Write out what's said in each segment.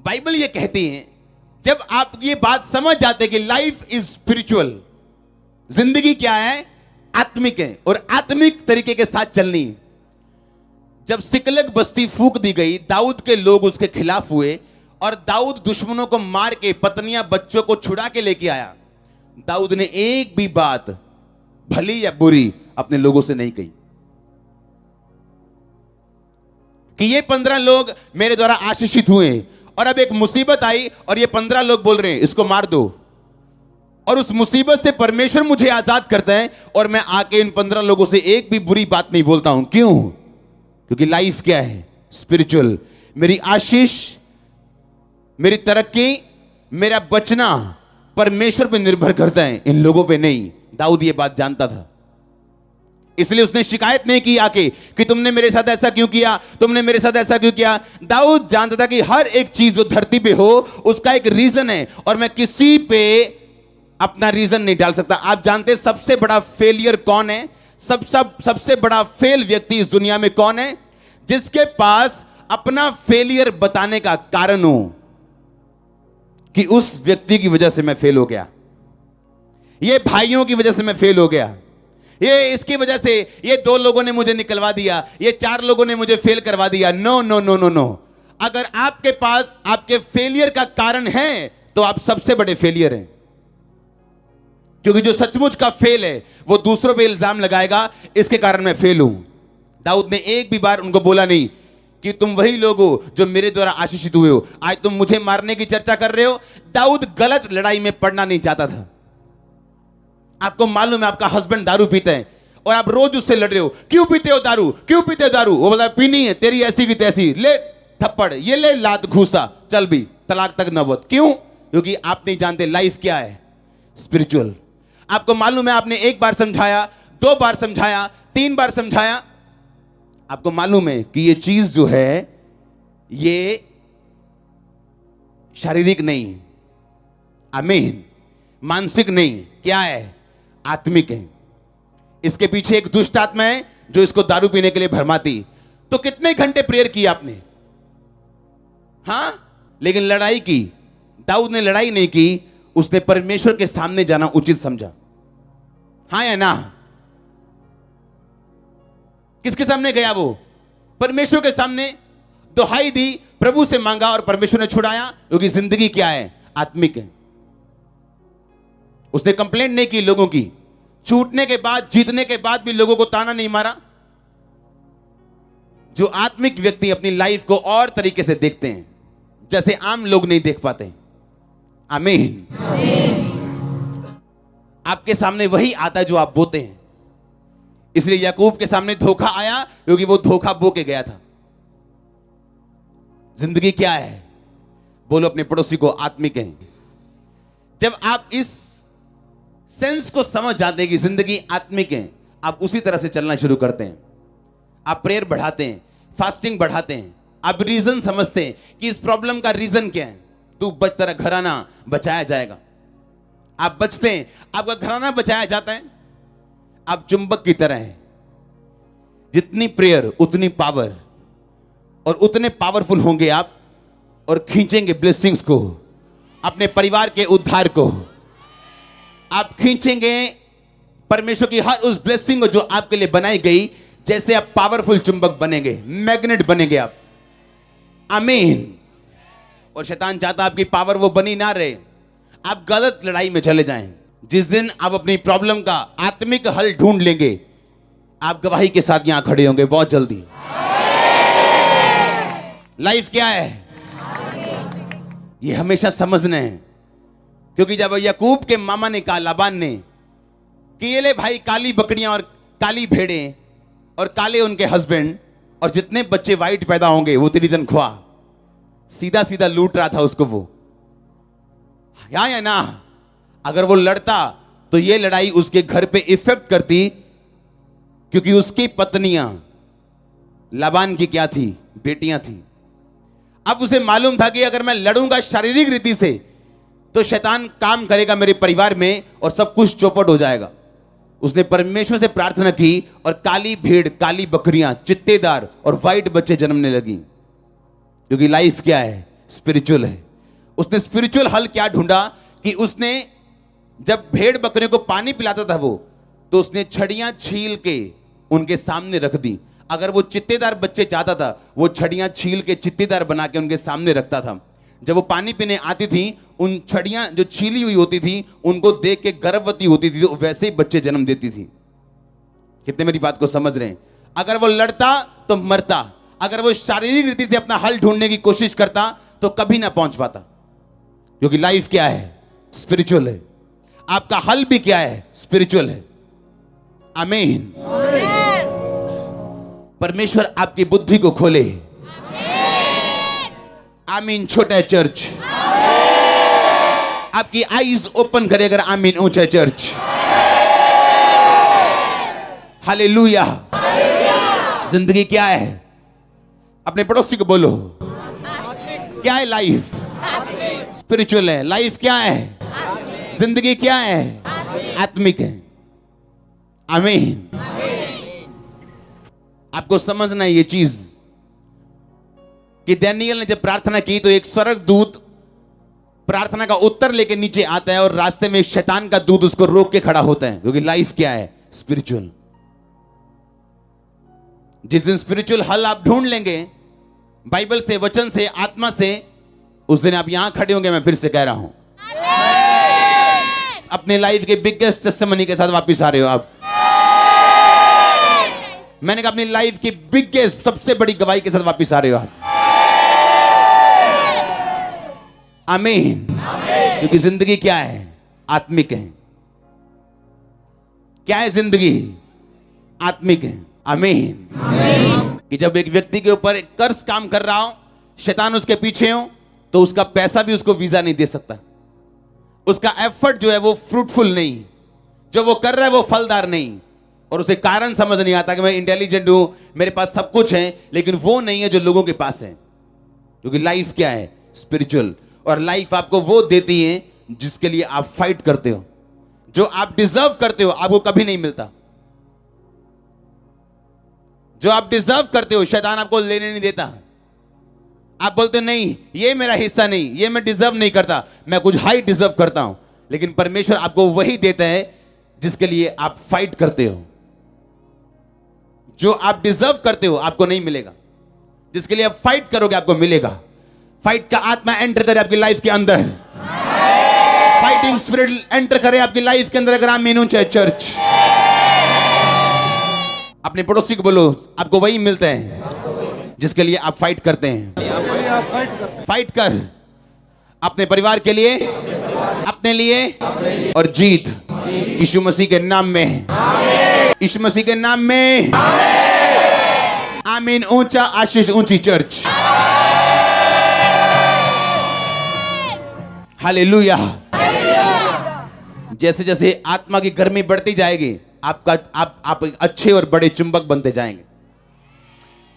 Bible ये कहती है, जब आप ये बात समझ जाते कि लाइफ इज स्पिरिचुअल, जिंदगी क्या है, आत्मिक है और आत्मिक तरीके के साथ चलनी। जब सिकलग बस्ती फूंक दी गई, दाऊद के लोग उसके खिलाफ हुए और दाऊद दुश्मनों को मार के पत्नियां बच्चों को छुड़ा के लेके आया। दाऊद ने एक भी बात भली या बुरी अपने लोगों से नहीं कही कि ये 15 लोग मेरे द्वारा आशीषित हुए और अब एक मुसीबत आई और ये 15 लोग बोल रहे हैं इसको मार दो, और उस मुसीबत से परमेश्वर मुझे आजाद करता है और मैं आके इन 15 लोगों से एक भी बुरी बात नहीं बोलता हूं। क्यों? क्योंकि लाइफ क्या है, स्पिरिचुअल। मेरी आशीष, मेरी तरक्की, मेरा बचना परमेश्वर पे निर्भर करता है, इन लोगों पे नहीं। दाऊद ये बात जानता था, इसलिए उसने शिकायत नहीं की आके कि तुमने मेरे साथ ऐसा क्यों किया, तुमने मेरे साथ ऐसा क्यों किया। दाऊद जानता था कि हर एक चीज जो धरती पे हो उसका एक रीजन है और मैं किसी पे अपना रीजन नहीं डाल सकता। आप जानते हैं सबसे बड़ा फेलियर कौन है? सबसे बड़ा फेल व्यक्ति इस दुनिया में कौन है? जिसके पास अपना फेलियर बताने का कारण हो कि उस व्यक्ति की वजह से मैं फेल हो गया, ये भाइयों की वजह से मैं फेल हो गया, ये इसकी वजह से ये 2 लोगों ने मुझे निकलवा दिया, ये 4 लोगों ने मुझे फेल करवा दिया। No no no no no. अगर आपके पास आपके फेलियर का कारण है तो आप सबसे बड़े फेलियर हैं, क्योंकि जो सचमुच का फेल है वो दूसरों पे इल्जाम लगाएगा, इसके कारण मैं फेल हूं। दाऊद ने एक भी बार उनको बोला नहीं कि तुम वही लोग हो जो मेरे द्वारा आशीषित हुए हो, आज तुम मुझे मारने की चर्चा कर रहे हो। दाऊद गलत लड़ाई में पड़ना नहीं चाहता था। आपको मालूम है आपका हस्बैंड दारू पीता है और आप रोज उससे लड़ रहे हो, क्यों पीते हो दारू, क्यों पीते हो दारू? वो बोला पीनी है, तेरी ऐसी की तैसी, ले थप्पड़, ये ले लात घूसा, चल भी तलाक तक नौबत। क्यों? क्योंकि आप नहीं जानते लाइफ क्या है, स्पिरिचुअल। आपको मालूम है आपने 1 बार समझाया, 2 बार समझाया, 3 बार समझाया, आपको मालूम है कि ये चीज जो है ये शारीरिक नहीं, आमीन, मानसिक नहीं, क्या है, आत्मिक है। इसके पीछे एक दुष्ट आत्मा है जो इसको दारू पीने के लिए भरमाती। तो कितने घंटे प्रेयर की आपने? हां, लेकिन लड़ाई की। दाऊद ने लड़ाई नहीं की, उसने परमेश्वर के सामने जाना उचित समझा। हां या ना? किसके सामने गया वो? परमेश्वर के सामने दुहाई दी, प्रभु से मांगा और परमेश्वर ने छुड़ाया, क्योंकि जिंदगी क्या है, आत्मिक है। उसने कंप्लेंट नहीं की लोगों की, छूटने के बाद, जीतने के बाद भी लोगों को ताना नहीं मारा। जो आत्मिक व्यक्ति अपनी लाइफ को और तरीके से देखते हैं, जैसे आम लोग नहीं देख पाते। आमीन। आपके सामने वही आता है जो आप बोते हैं। इसलिए याकूब के सामने धोखा आया क्योंकि वो धोखा बो के गया था। जिंदगी क्या है? बोलो अपने पड़ोसी को, आत्मिक है। जब आप इस सेंस को समझ जाते हैं कि जिंदगी आत्मिक है, आप उसी तरह से चलना शुरू करते हैं। आप प्रेयर बढ़ाते हैं, फास्टिंग बढ़ाते हैं, आप रीजन समझते हैं कि इस प्रॉब्लम का रीजन क्या है। तू बच, तेरा घराना बचाया जाएगा। आप बचते हैं, आपका घराना बचाया जाता है। आप चुंबक की तरह हैं, जितनी प्रेयर उतनी पावर, और उतने पावरफुल होंगे आप और खींचेंगे ब्लेसिंग्स को, अपने परिवार के उद्धार को। आप खींचेंगे परमेश्वर की हर उस ब्लेसिंग को जो आपके लिए बनाई गई। जैसे आप पावरफुल चुंबक बनेंगे, मैग्नेट बनेंगे आप। आमीन। और शैतान चाहता आपकी पावर वो बनी ना रहे, आप गलत लड़ाई में चले जाएं। जिस दिन आप अपनी प्रॉब्लम का आत्मिक हल ढूंढ लेंगे, आप गवाही के साथ यहां खड़े होंगे बहुत जल्दी। लाइफ क्या है, ये हमेशा समझना है। क्योंकि जब याकूब के मामा ने कहा, लाबान ने, कि ये ले भाई काली बकरियां और काली भेड़ें और काले उनके हस्बैंड, और जितने बच्चे वाइट पैदा होंगे वो तेरी तनख्वाह। सीधा सीधा लूट रहा था उसको वो, या ना? अगर वो लड़ता तो ये लड़ाई उसके घर पे इफेक्ट करती, क्योंकि उसकी पत्नियां लाबान की क्या थी, बेटियां थी। अब उसे मालूम था कि अगर मैं लड़ूंगा शारीरिक रीति से तो शैतान काम करेगा मेरे परिवार में और सब कुछ चौपट हो जाएगा। उसने परमेश्वर से प्रार्थना की और काली भेड़, काली बकरियां, चित्तेदार और वाइट बच्चे जन्मने लगी। क्योंकि लाइफ क्या है, स्पिरिचुअल है। उसने स्पिरिचुअल हल क्या ढूंढा कि उसने जब भेड़ बकरियों को पानी पिलाता था वो, तो उसने छड़ियां छील के उनके सामने रख दी। अगर वो चित्तेदार बच्चे चाहता था, वो छड़ियां छील के चित्तेदार बना के उनके सामने रखता था। जब वो पानी पीने आती थी, उन छड़ियां जो छीली हुई होती थी उनको देख के गर्भवती होती थी, तो वैसे ही बच्चे जन्म देती थी। कितने मेरी बात को समझ रहे हैं? अगर वो लड़ता तो मरता, अगर वो शारीरिक रीति से अपना हल ढूंढने की कोशिश करता तो कभी ना पहुंच पाता। क्योंकि लाइफ क्या है? स्पिरिचुअल है। आपका हल भी क्या है? स्पिरिचुअल है। आमीन। परमेश्वर आपकी बुद्धि को खोले। आमीन। छोटा चर्च आपकी आईज ओपन करे अगर आमीन ऊंचा चर्च। हालेलुया। जिंदगी क्या है? अपने पड़ोसी को बोलो, क्या है लाइफ? स्पिरिचुअल है। लाइफ क्या है? जिंदगी क्या है? आत्मिक है। आमीन। आपको समझना है ये चीज कि दानियेल ने जब प्रार्थना की तो एक स्वर्गदूत प्रार्थना का उत्तर लेके नीचे आता है और रास्ते में शैतान का दूत उसको रोक के खड़ा होता है। क्योंकि लाइफ क्या है? स्पिरिचुअल। जिस दिन स्पिरिचुअल हल आप ढूंढ लेंगे बाइबल से, वचन से, आत्मा से, उस दिन आप यहां खड़े होंगे। मैं फिर से कह रहा हूं, अपने लाइफ के बिगेस्ट टेस्टिमनी के साथ वापस आ रहे हो आप। मैंने कहा अपनी लाइफ की बिगेस्ट, सबसे बड़ी गवाही के साथ वापस आ रहे हो आप। आमीन। क्योंकि जिंदगी क्या है? आत्मिक है। क्या है जिंदगी? आत्मिक है। आमीन। कि जब एक व्यक्ति के ऊपर एक कर्ज काम कर रहा हो, शैतान उसके पीछे हो, तो उसका पैसा भी उसको वीजा नहीं दे सकता। उसका एफर्ट जो है वो फ्रूटफुल नहीं, जो वो कर रहा है वो फलदार नहीं। और उसे कारण समझ नहीं आता कि मैं इंटेलिजेंट हूं, मेरे पास सब कुछ है, लेकिन वो नहीं है जो लोगों के पास है। क्योंकि लाइफ क्या है? स्पिरिचुअल। और लाइफ आपको वो देती है जिसके लिए आप फाइट करते हो। जो आप डिजर्व करते हो आपको कभी नहीं मिलता। जो आप डिजर्व करते हो शैतान आपको लेने नहीं देता। आप बोलते हो नहीं ये मेरा हिस्सा नहीं, ये मैं डिजर्व नहीं करता, मैं कुछ हाई डिजर्व करता हूं। लेकिन परमेश्वर आपको वही देता है जिसके लिए आप फाइट करते हो। जो आप डिजर्व करते हो आपको नहीं मिलेगा, जिसके लिए आप फाइट करोगे आपको मिलेगा। फाइट का आत्मा एंटर करे आपकी लाइफ के अंदर, फाइटिंग स्पिरिट एंटर करे आपकी लाइफ के अंदर। अगर आप मीनू चाहे चर्च, अपने पड़ोसी को बोलो आपको वही मिलता है जिसके लिए आप फाइट करते हैं। फाइट कर अपने परिवार के लिए, अपने लिए, और जीत यीशु मसीह के नाम में, यीशु मसीह के नाम में। आमीन। ऊंचा आशीष, ऊंची चर्च। हालेलुया। जैसे जैसे आत्मा की गर्मी बढ़ती जाएगी आप अच्छे और बड़े चुंबक बनते जाएंगे।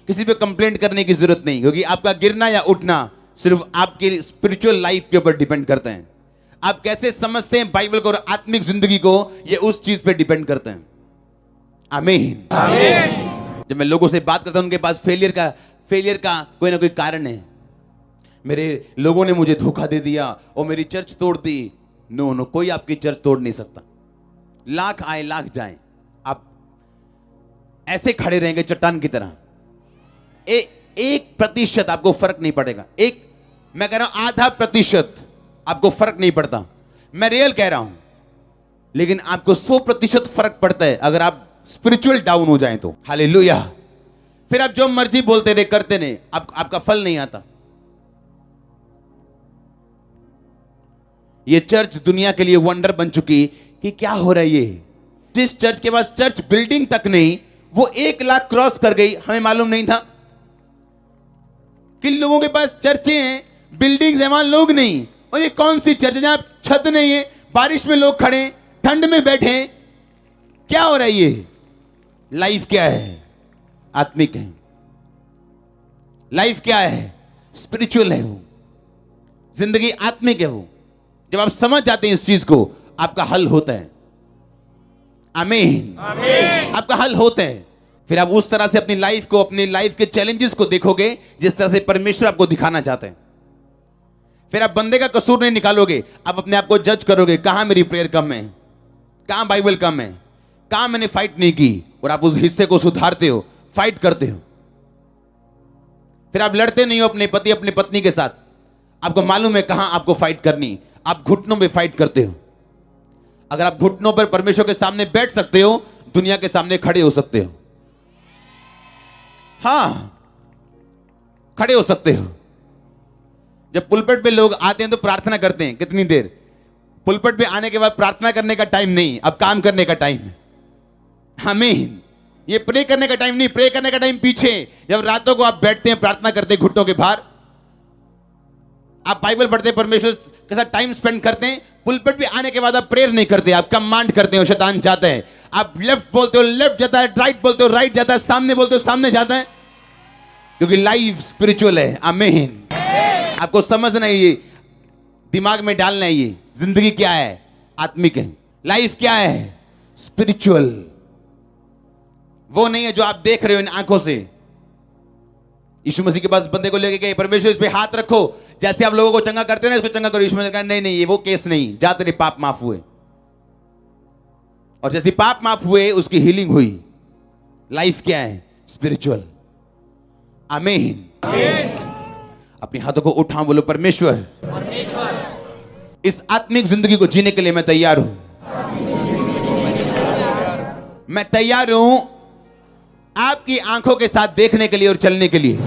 किसी पे कंप्लेंट करने की जरूरत नहीं, क्योंकि आपका गिरना या उठना सिर्फ आपकी स्पिरिचुअल लाइफ के ऊपर डिपेंड करते हैं। आप कैसे समझते हैं बाइबल को और आत्मिक जिंदगी को, ये उस चीज पे डिपेंड करते हैं। आमीन। जब मैं लोगों से बात करता हूं उनके पास फेलियर का कोई ना कोई कारण है। मेरे लोगों ने मुझे धोखा दे दिया और मेरी चर्च तोड़ दी। नो, कोई आपकी चर्च तोड़ नहीं सकता। लाख आए लाख जाएं, आप ऐसे खड़े रहेंगे चट्टान की तरह। 1% आपको फर्क नहीं पड़ेगा। मैं कह रहा हूं 0.5% आपको फर्क नहीं पड़ता। मैं रियल कह रहा हूं। लेकिन आपको 100% फर्क पड़ता है अगर आप स्पिरिचुअल डाउन हो जाएं तो। हालेलुया। फिर आप जो मर्जी बोलते रहे, करते रहे, आपका फल नहीं आता। ये चर्च दुनिया के लिए वंडर बन चुकी कि क्या हो रहा है ये। जिस चर्च के पास चर्च बिल्डिंग तक नहीं, वो 1 लाख क्रॉस कर गई। हमें मालूम नहीं था। किन लोगों के पास चर्चें हैं, बिल्डिंग्स हैं, वहां लोग नहीं। और ये कौन सी चर्च है जहां छत नहीं है, बारिश में लोग खड़े, ठंड में बैठे? क्या हो रहा है ये? लाइफ क्या है? आत्मिक है। लाइफ क्या है? स्पिरिचुअल है। वो जिंदगी आत्मिक है। वो जब आप समझ जाते हैं इस चीज को, आपका हल होता है। आमीन। आपका हल होता है। फिर आप उस तरह से अपनी लाइफ को, अपनी लाइफ के चैलेंजेस को देखोगे जिस तरह से परमेश्वर आपको दिखाना चाहते हैं। फिर आप बंदे का कसूर नहीं निकालोगे, आप अपने आप को जज करोगे, कहां मेरी प्रेयर कम है, कहां बाइबल कम है, कहां मैंने फाइट नहीं की, और आप उस हिस्से को सुधारते हो, फाइट करते हो। फिर आप लड़ते नहीं हो अपने पति अपनी पत्नी के साथ, आपको मालूम है कहां आपको फाइट करनी, आप घुटनों में फाइट करते हो। अगर आप घुटनों पर परमेश्वर के सामने बैठ सकते हो, दुनिया के सामने खड़े हो सकते हो। हां, खड़े हो सकते हो। जब पुलपट पे लोग आते हैं तो प्रार्थना करते हैं, कितनी देर? पुलपट पे आने के बाद प्रार्थना करने का टाइम नहीं, अब काम करने का टाइम है। आमीन। ये प्रे करने का टाइम नहीं, प्रे करने का टाइम पीछे। जब रातों को आप बैठते हैं, प्रार्थना करते हैं घुटनों के बाहर, आप बाइबल पढ़ते हैं, परमेश्वर के साथ टाइम स्पेंड करते हैं, पुलपट पे आने के बाद आप प्रेयर नहीं करते, आप कमांड करते हो, शैतान जाता है। आप लेफ्ट बोलते हो, लेफ्ट जाता है, राइट बोलते हो, राइट जाता है, सामने बोलते हो, सामने जाता है, क्योंकि लाइफ स्पिरिचुअल है। आमीन। आपको समझना है, ये दिमाग में डालना है, ये जिंदगी क्या है? आत्मिक है। लाइफ क्या है? स्पिरिचुअल। वो नहीं है जो आप देख रहे हो इन आंखों से। यीशु मसीह के पास बंदे को लेके गए, परमेश्वर इस पे हाथ रखो, जैसे आप लोगों को चंगा करते हो ना, इसको चंगा करो। यीशु मसीह ने कहा नहीं नहीं, ये वो केस नहीं, जा तेरे पाप माफ हुए। और जैसे पाप माफ हुए, उसकी हीलिंग हुई। लाइफ क्या है? स्पिरिचुअल। आमीन। अपने हाथों को उठाओ, बोलो परमेश्वर, इस आत्मिक जिंदगी को जीने के लिए मैं तैयार हूं। मैं तैयार हूं आपकी आंखों के साथ देखने के लिए और चलने के लिए।